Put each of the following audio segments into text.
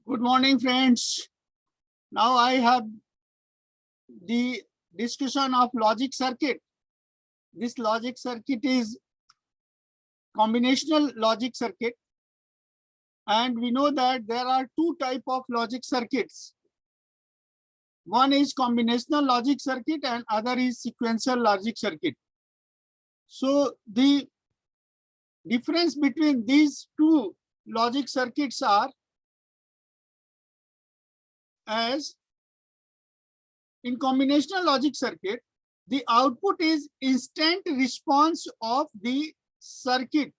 Good morning, friends. Now I have the discussion of logic circuit. This logic circuit is combinational logic circuit, and we know that there are two types of logic circuits. One is combinational logic circuit and other is sequential logic circuit. So the difference between these two logic circuits are as in combinational logic circuit, the output is instant response of the circuit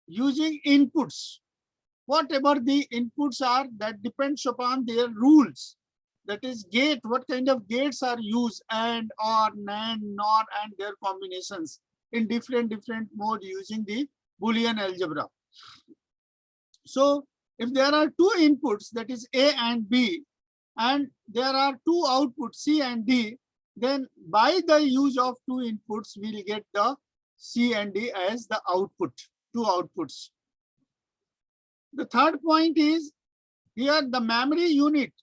using inputs. Whatever the inputs are, that depends upon their rules. That is gate, what kind of gates are used, and or NAND, NOR, and their combinations in different mode using the Boolean algebra. So if there are two inputs, that is A and B, and there are two outputs C and D, then by the use of two inputs, we'll get the C and D as the output, two outputs. The third point is here the memory unit,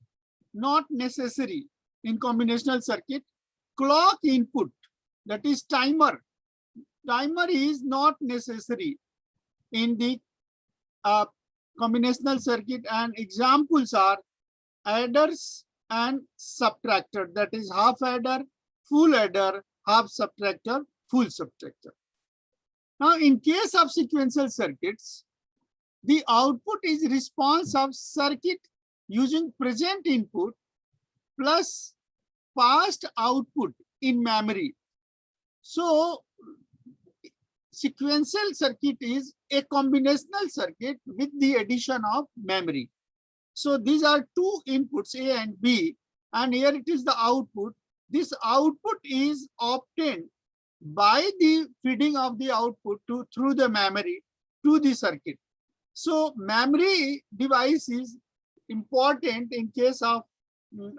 not necessary in combinational circuit. Clock input, that is timer. Timer is not necessary in the combinational circuit, and examples are adders and subtractor, that is half adder, full adder, half subtractor, full subtractor. Now in case of sequential circuits, the output is response of circuit using present input plus past output in memory. So sequential circuit is a combinational circuit with the addition of memory. So these are two inputs A and B, and here it is the output. This output is obtained by the feeding of the output through the memory to the circuit. So memory device is important in case of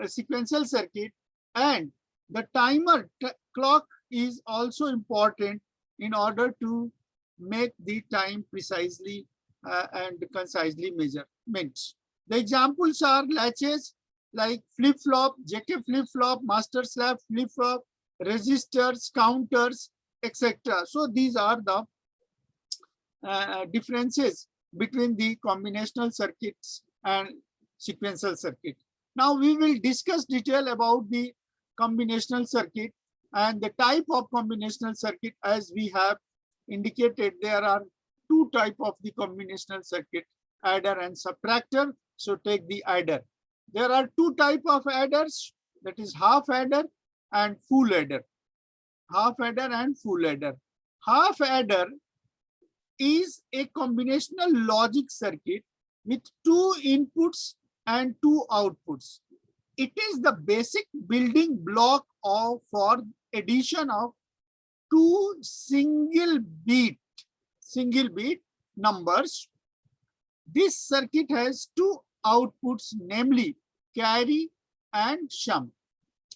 a sequential circuit, and the timer clock is also important in order to make the time precisely and concisely measurements. The examples are latches like flip-flop, JK flip-flop, master slave flip-flop, registers, counters, etc. So these are the differences between the combinational circuits and sequential circuit. Now we will discuss detail about the combinational circuit and the type of combinational circuit. As we have indicated, there are two types of the combinational circuit, adder and subtractor. So take the adder. There are two types of adders, that is half adder and full adder. Half adder and full adder. Half adder is a combinational logic circuit with two inputs and two outputs. It is the basic building block for addition of two single beat numbers. This circuit has two outputs, namely carry and sum.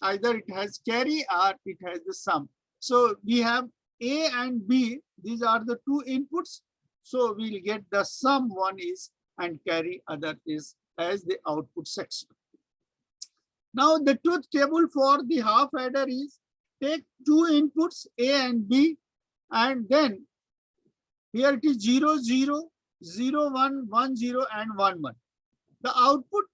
Either it has carry or it has the sum. So we have A and B, these are the two inputs. So we'll get the sum, one is, and carry other is as the output section. Now the truth table for the half adder is take two inputs A and B, and then here it is 0, 0, 0, 1, 1, 0, and 1, 1. The output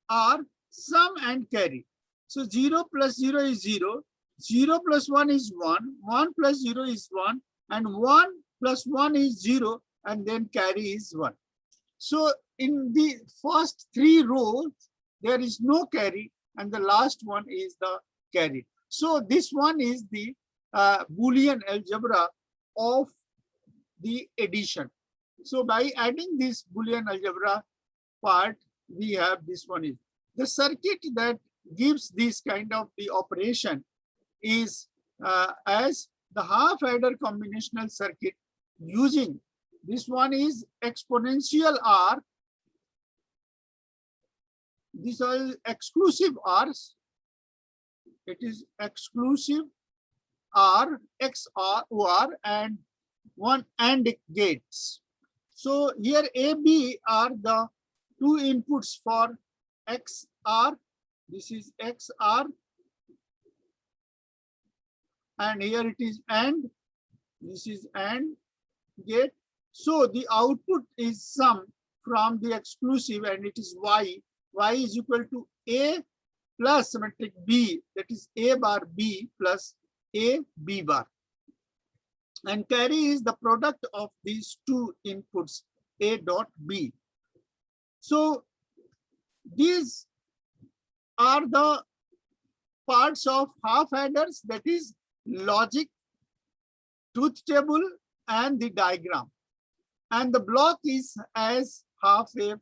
are sum and carry. So 0 plus 0 is 0, 0 plus 1 is 1, 1 plus 0 is 1, and 1 plus 1 is 0, and then carry is 1. So in the first three rows, there is no carry, and the last one is the carry. So this one is the Boolean algebra of the addition. So by adding this Boolean algebra part, we have this one is the circuit that gives this kind of the operation is as the half adder combinational circuit using this one is exponential R. These are exclusive R's. It is exclusive R, XOR, and one AND gates. So here A, B are the two inputs for XR. This is XR, and here it is AND. This is AND gate. So the output is sum from the exclusive, and it is Y. Y is equal to A plus symmetric B, that is A bar B plus A B bar. And carry is the product of these two inputs, A dot B. So these are the parts of half adders, that is logic, truth table, and the diagram. And the block is as half wave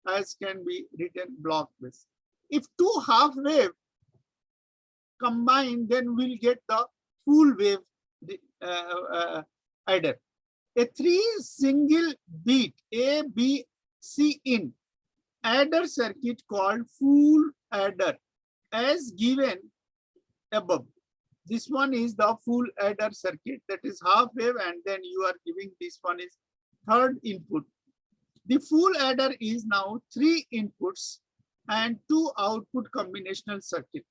as can be written block based. If two half wave combine, then we'll get the full wave adder. A three single beat A, B, C in adder circuit called full adder as given above. This one is the full adder circuit, that is half wave, and then you are giving this one is third input. The full adder is now three inputs and two output combinational circuit.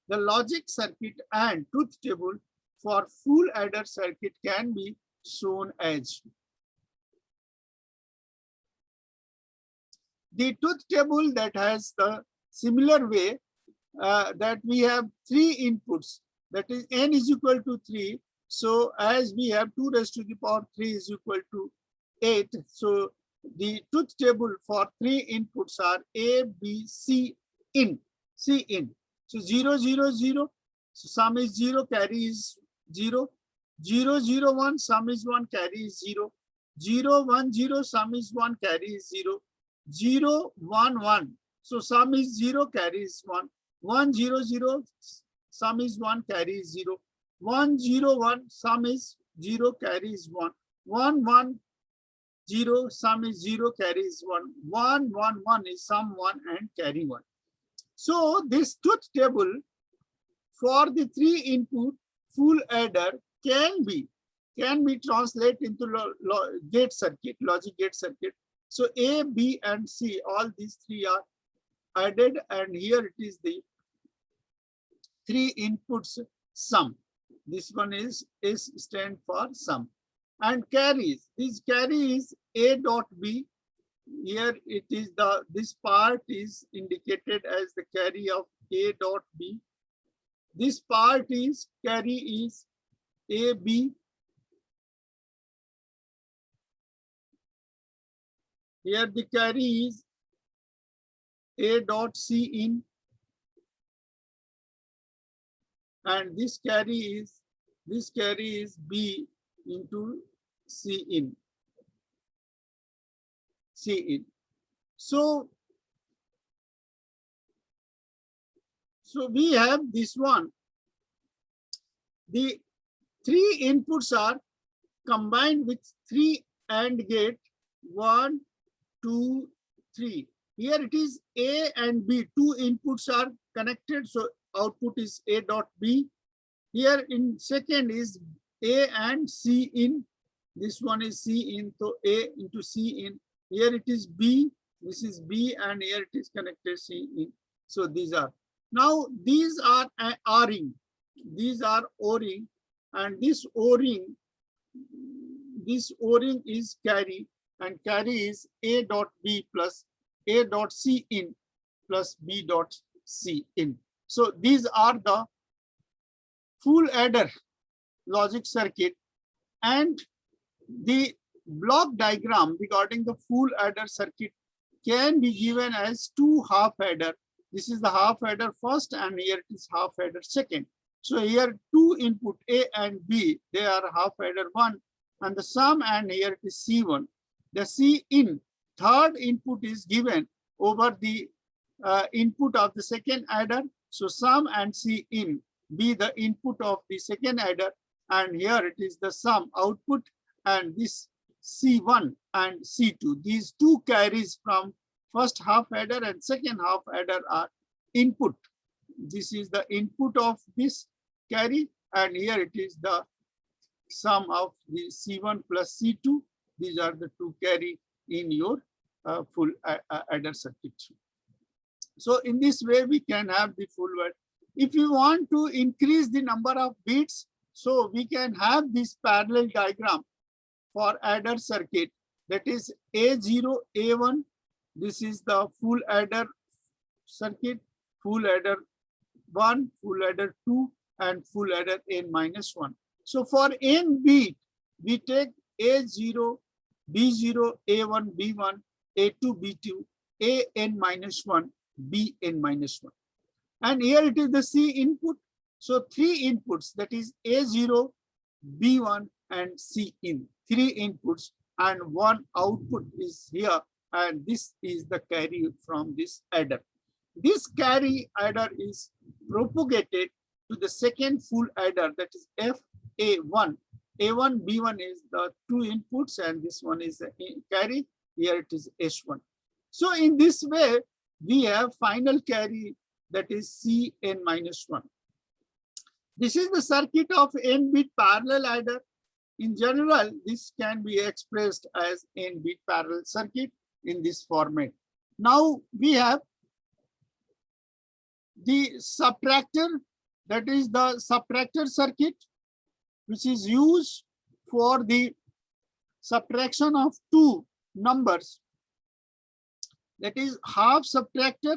The logic circuit and truth table for full adder circuit can be shown as. The truth table that has the similar way that we have three inputs, that is n is equal to 3. So as we have 2 raised to the power 3 is equal to 8. So the truth table for three inputs are A, B, C in. C in. So 0, 0, 0. So sum is 0, carry is 0. 0, 0, 1, sum is 1, carry is 0. 0, 1, 0, sum is 1, carry is 0. 0, 1, 1. So sum is 0, carry is 1. 1, 0, 0, sum is 1, carry is 0. 1, 0, 1, sum is 0, carry is 1. 1, 1, 0, sum is 0, carry is 1. 1, 1, 1 is sum 1 and carry 1. So this truth table for the three input full adder can be translated into gate circuit, logic gate circuit. So A, B, and C, all these three are added, and here it is the three inputs sum. This one is stand for sum. And carries, this carry is A dot B. Here it is this part is indicated as the carry of A dot B. This part is carry is AB. Here the carry is A dot C in, and this carry is B into C in. C in. So we have this one. The three inputs are combined with three AND gate, 1, 2, 3. Here it is A and B, two inputs are connected, so output is A dot B. Here in second is A and C in. This one is C in, so A into C in. Here it is B, this is B, and here it is connected C in. So these are. Now these are O-ring. These are O-ring, and this O-ring is carry, and carry is A dot B plus A dot C in plus B dot C in. So these are the full adder logic circuit, and the block diagram regarding the full adder circuit can be given as two half adder. This is the half adder first, and here it is half adder second. So here two input A and B, they are half adder 1, and the sum, and here it is C1. The C in third input is given over the input of the second adder. So sum and C in be the input of the second adder, and here it is the sum output, and this C1 and C2. These two carries from first half adder and second half adder are input. This is the input of this carry, and here it is the sum of the C1 plus C2. These are the two carry in your full adder circuit. So in this way, we can have the full word. If you want to increase the number of bits, so we can have this parallel diagram for adder circuit. That is A0, A1. This is the full adder circuit, full adder 1, full adder 2, and full adder n minus 1. So for n bit, we take A0, B0, A1, B1, A2, B2, An minus 1, Bn minus 1. And here it is the C input. So 3 inputs, that is A0, B1, and C in. 3 inputs and 1 output is here. And this is the carry from this adder. This carry adder is propagated to the second full adder, that is FA1. A1, B1 is the 2 inputs, and this one is the carry. Here it is S1. So in this way, we have final carry, that is Cn minus 1. This is the circuit of n-bit parallel adder. In general, this can be expressed as n-bit parallel circuit in this format. Now we have the subtractor, that is the subtractor circuit, which is used for the subtraction of 2 numbers. That is half subtractor.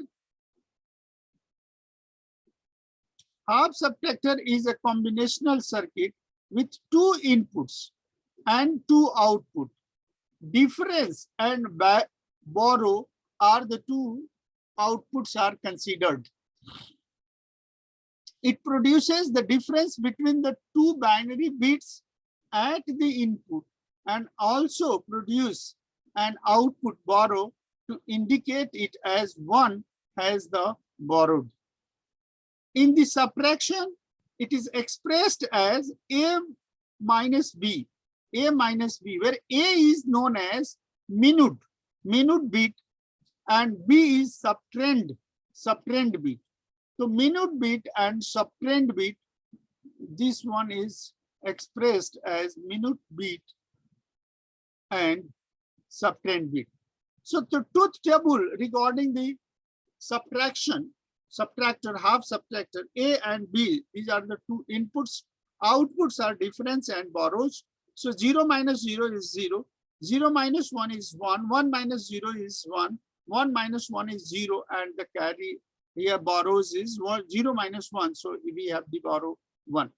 Half subtractor is a combinational circuit with 2 inputs and 2 outputs. Difference and borrow are the 2 outputs are considered. It produces the difference between the 2 binary bits at the input and also produce an output borrow to indicate it as 1 has the borrowed. In the subtraction, it is expressed as A minus B, where A is known as minute bit, and B is subtrend bit. So minute bit and subtrend bit, this one is expressed as minute bit and subtrend bit. So the truth table regarding the subtraction, subtractor, half subtractor, A and B, these are the 2 inputs. Outputs are difference and borrows. So 0 minus 0 is 0. 0 minus 1 is 1. 1 minus 0 is 1. 1 minus 1 is 0. And the carry here borrows is 0 minus 1. So we have the borrow 1.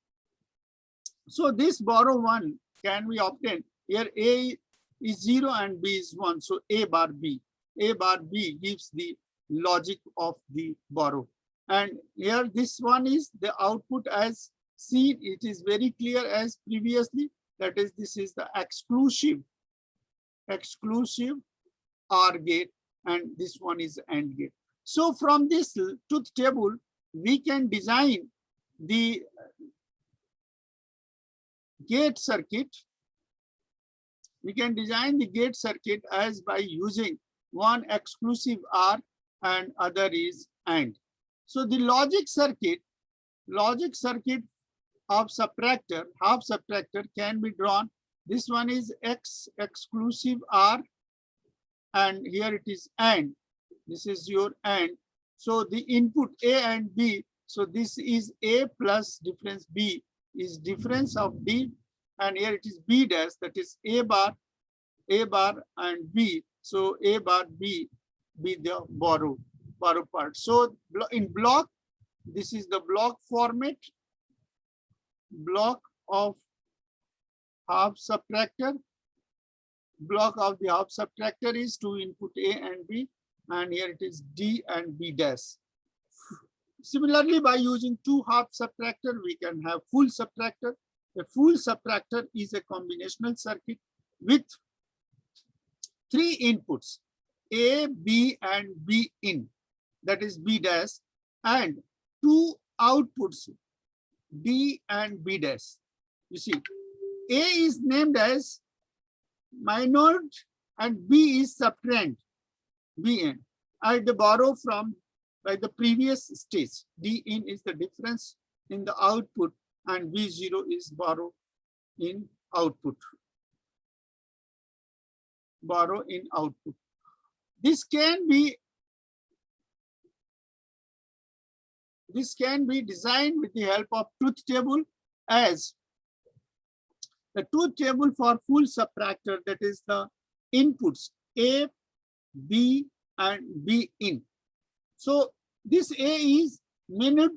So this borrow 1 can be obtained. Here A is 0 and B is 1. So A bar B. A bar B gives the logic of the borrow. And here this one is the output as seen. It is very clear as previously. That is, this is the exclusive OR gate, and this one is AND gate. So from this truth table, we can design the gate circuit. We can design the gate circuit as by using one exclusive OR and other is AND. So the logic circuit of subtractor, half subtractor can be drawn. This one is X exclusive OR, and here it is AND. This is your AND. So the input A and B. So this is A plus difference B is difference of D, and here it is B dash, that is A bar and B. So A bar B be the borrow part. So in block, this is the block format. Block of half subtractor. Block of the half subtractor is 2 input A and B, and here it is D and B dash. Similarly, by using 2 half subtractor, we can have full subtractor. A full subtractor is a combinational circuit with 3 inputs, A, B, and B in, that is B dash, and 2 outputs, D and B dash. You see, A is named as minor and B is subtrend, Bn. I borrow from by the previous stage. D in is the difference in the output, and B0 is borrow in output. Borrow in output. This can be designed with the help of truth table, as the truth table for full subtractor, that is the inputs A, B, and B in. So this A is minute,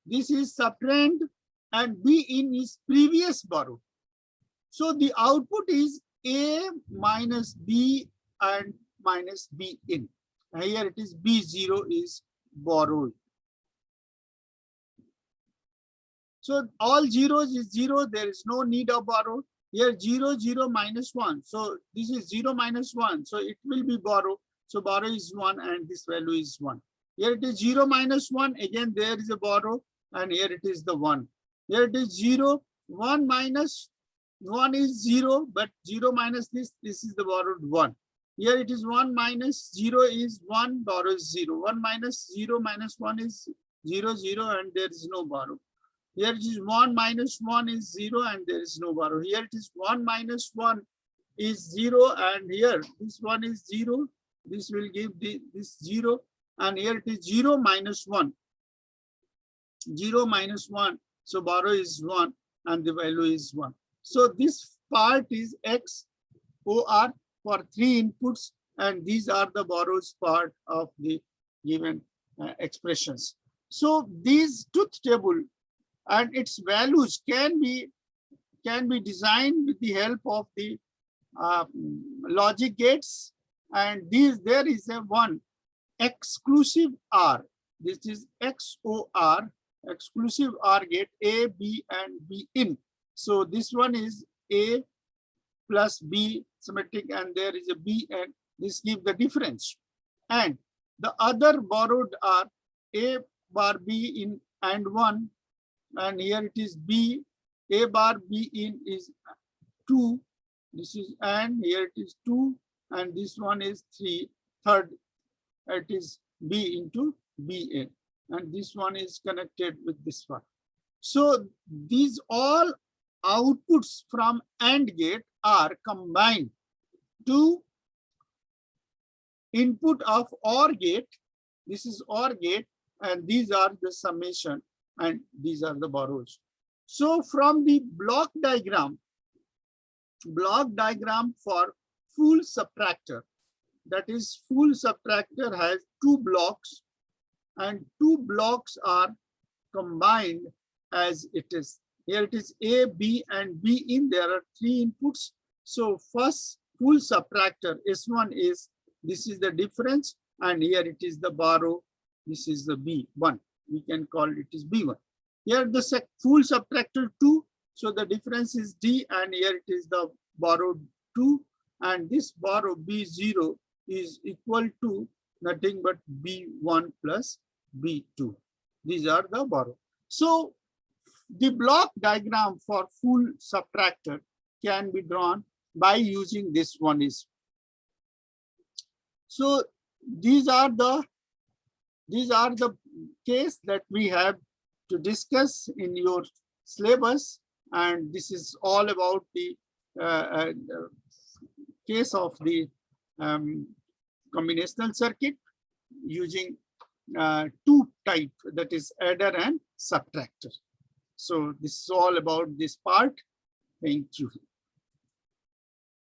this is subtrahend, and B in is previous borrowed. So the output is A minus B and minus B in. Here it is B0 is borrowed. So all zeros is 0. There is no need of borrow. Here 0, 0, minus 1. So this is 0 minus 1. So it will be borrow. So borrow is 1 and this value is 1. Here it is 0 minus 1. Again, there is a borrow and here it is the 1. Here it is 0. 1 minus 1 is 0, but 0 minus this is the borrowed 1. Here it is 1 minus 0 is 1, borrow is 0. 1 minus 0 minus 1 is 0, 0, and there is no borrow. Here it is 1 minus 1 is 0 and there is no borrow. Here it is 1 minus 1 is 0 and here this one is 0. This will give this 0 and here it is 0 minus 1. 0 minus 1. So borrow is 1 and the value is 1. So this part is XOR for 3 inputs and these are the borrows part of the given expressions. So these truth table and its values can be designed with the help of the logic gates, and there is a one exclusive OR. This is XOR, exclusive OR gate, A, B, and B in. So this one is A plus B symmetric, and there is a B, and this gives the difference. And the other borrowed are A bar B in and 1. And here it is B, A bar B in is 2. This is, and here it is 2, and this one is 3. Third, it is B into B in, and this one is connected with this one. So these all outputs from AND gate are combined to input of OR gate. This is OR gate, and these are the summation. And these are the borrows. So from the block diagram for full subtractor, that is full subtractor has 2 blocks and 2 blocks are combined as it is. Here it is A, B, and B in. There are 3 inputs. So first full subtractor S1 is, this is the difference, and here it is the borrow. This is the B1. We can call it is B1. Here the full subtractor 2, so the difference is D, and here it is the borrowed 2, and this borrow B0 is equal to nothing but B1 plus B2. These are the borrow. So the block diagram for full subtractor can be drawn by using this one is. So these are the case that we have to discuss in your syllabus, and this is all about the case of the combinational circuit using 2 type, that is adder and subtractor. So this is all about this part. Thank you.